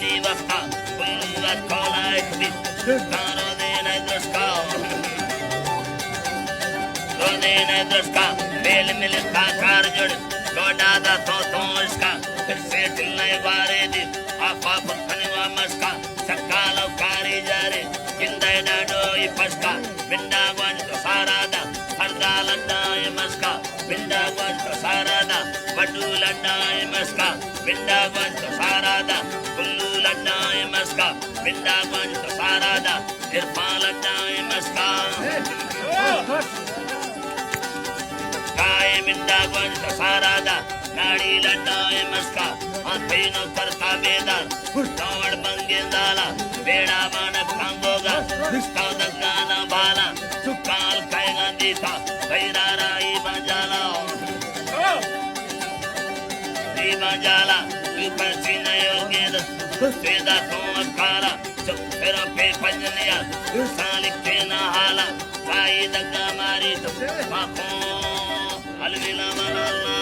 Beni vakta, kulluvat kolay kbit, karo dene drska. Rodene drska, mil ka karjud, loda da to iska, fir se chilne ware di, afa pakhanwa maska, sakalo kari jare, jindai dado I paska, binda gwan to sarada, sarda landa I maska, binda gwan to sarada, vadu landa I maska, binda gwan to sarada, kullu landa I maska, binda gwan to sarada, irfa landa I maska. Kai binda gwan to sarada, nadi landa I maska, athino karta bedar, dawad bangindala, beda mana kangoga, stauda gana bala, sukal kaiga dita, kairara Ibanjala, Upachina Yogeda, Veda Tomakara, Sukera Pe Panjania, Salikena Hala, Kai the Gamarito, Mako, Alvila Malala.